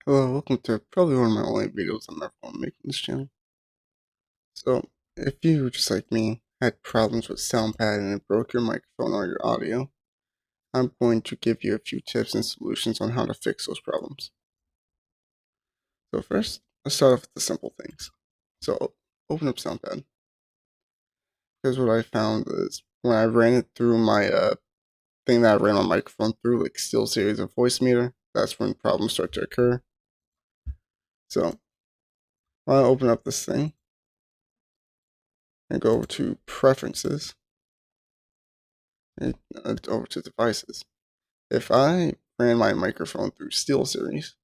Hello, welcome to probably one of my only videos I'm ever going to make on this channel. So, if you, just like me, had problems with SoundPad and it broke your microphone or your audio, I'm going to give you a few tips and solutions on how to fix those problems. So first, let's start off with the simple things. So, open up SoundPad. Because what I found is, when I ran it through my thing that I ran my microphone through, like SteelSeries or Voice Meter, that's when problems start to occur. So, when I open up this thing, and go over to Preferences, and over to Devices. If I ran my microphone through SteelSeries,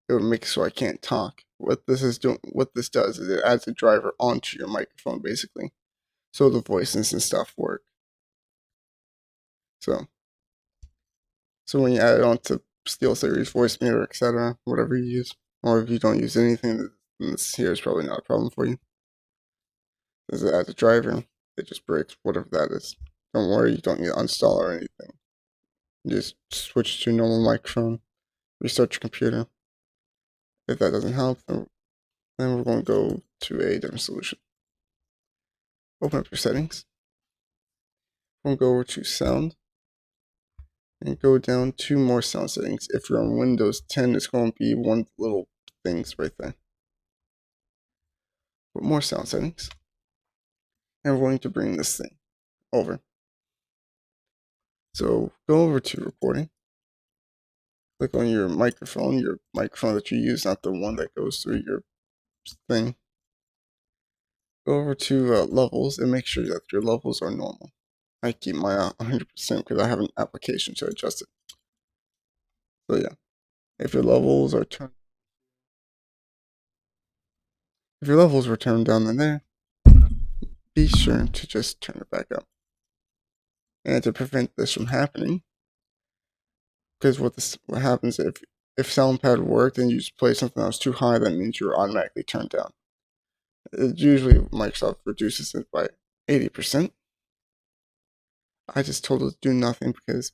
it would make it so I can't talk. What this does is it adds a driver onto your microphone, basically, so the voices and stuff work. So when you add it onto SteelSeries, Voice Meter, etc., whatever you use, or if you don't use anything, then this here is probably not a problem for you. As it adds a driver, it just breaks whatever that is. Don't worry, you don't need to uninstall or anything. You just switch to normal microphone, restart your computer. If that doesn't help, then we're going to go to a different solution. Open up your settings. We'll go over to sound and go down to more sound settings. If you're on Windows 10, it's going to be one of the little things right there. But more sound settings. And we're going to bring this thing over. So go over to recording. Click on your microphone that you use, not the one that goes through your thing. Go over to levels and make sure that your levels are normal. I keep my 100% because I have an application to adjust it. So yeah, if your levels were turned down in there, be sure to just turn it back up. And to prevent this from happening, because what happens if SoundPad worked and you just play something that was too high, that means you're automatically turned down. Usually Microsoft reduces it by 80%. I just told it to do nothing because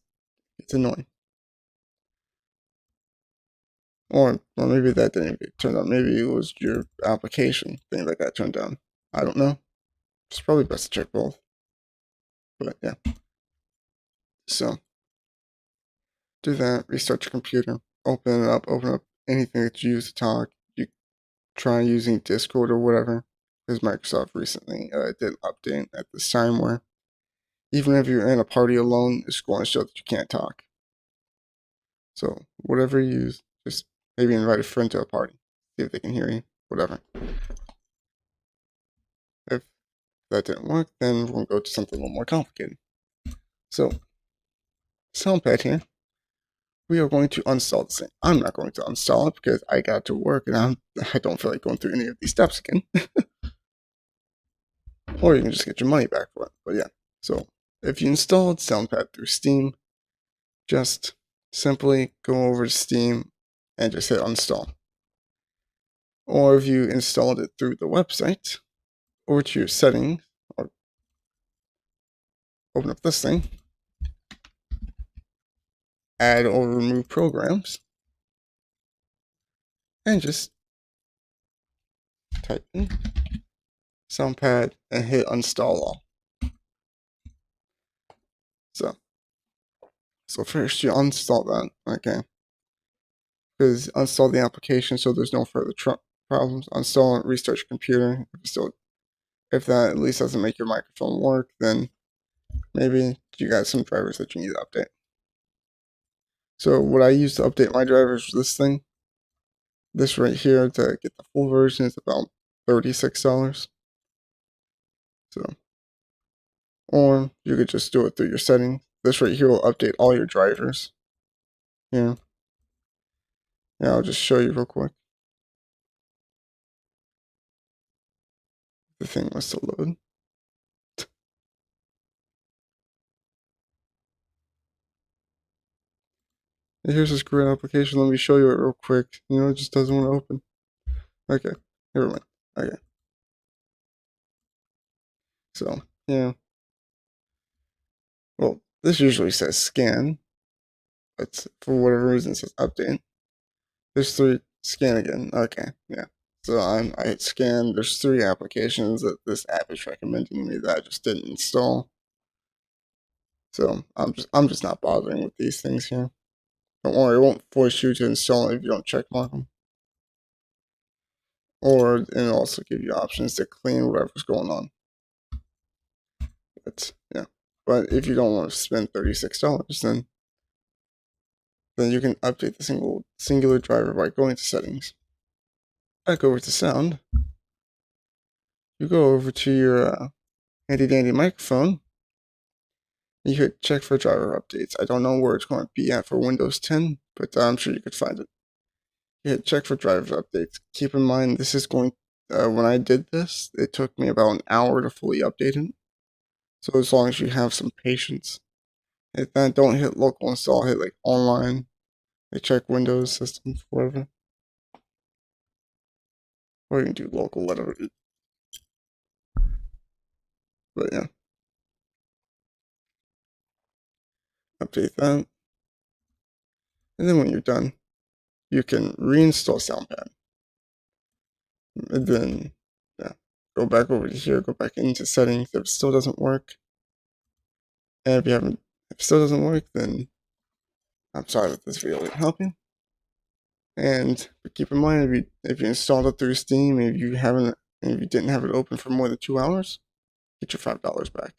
it's annoying. Or maybe that didn't get turned on. Maybe it was your application thing that got turned down. I don't know. It's probably best to check both. But yeah. So do that, restart your computer, open up anything that you use to talk. You try using Discord or whatever, because Microsoft recently did an update at this time where even if you're in a party alone, it's going to show that you can't talk. So whatever you use, just maybe invite a friend to a party, see if they can hear you, whatever. If that didn't work, then we're going to go to something a little more complicated. So, SoundPad here. We are going to uninstall this thing. I'm not going to uninstall it because I got to work and I don't feel like going through any of these steps again. Or you can just get your money back for it. But yeah, so if you installed SoundPad through Steam, just simply go over to Steam and just hit uninstall. Or if you installed it through the website, over to your settings, or open up this thing, add or remove programs, and just type in SoundPad and hit uninstall all. So first you uninstall that, okay? Because uninstall the application so there's no further problems. Uninstall it, restart your computer. If that at least doesn't make your microphone work, then maybe you got some drivers that you need to update. So what I use to update my drivers is this thing. This right here, to get the full version, is about $36. So, or you could just do it through your settings. This right here will update all your drivers. Yeah. I'll just show you real quick. The thing wants to load. Here's this great application. Let me show you it real quick. It just doesn't want to open. Okay, never mind. Okay. So, yeah. Well, this usually says scan, but for whatever reason it says update. There's Scan again. Okay, yeah. So I hit scan. There's 3 applications that this app is recommending me that I just didn't install. So I'm just not bothering with these things here. Don't worry, it won't force you to install it if you don't check mark them. Or it'll also give you options to clean whatever's going on. But yeah. But if you don't want to spend $36, then you can update the singular driver by going to settings. Back over to sound. You go over to your handy dandy microphone. You hit check for driver updates. I don't know where it's going to be at for Windows 10, but I'm sure you could find it. You hit check for driver updates. Keep in mind, this is going. When I did this, it took me about an hour to fully update it. So as long as you have some patience, hit that. Don't hit local install. Hit like online. They check Windows systems, whatever. Or you can do local, whatever. But yeah, update that. And then when you're done, you can reinstall SoundPad. And then, yeah, go back over to here, go back into settings. If it still doesn't work, and if it still doesn't work, then I'm sorry that this video didn't help you. And keep in mind, if you installed it through Steam, if you didn't have it open for more than 2 hours, get your $5 back.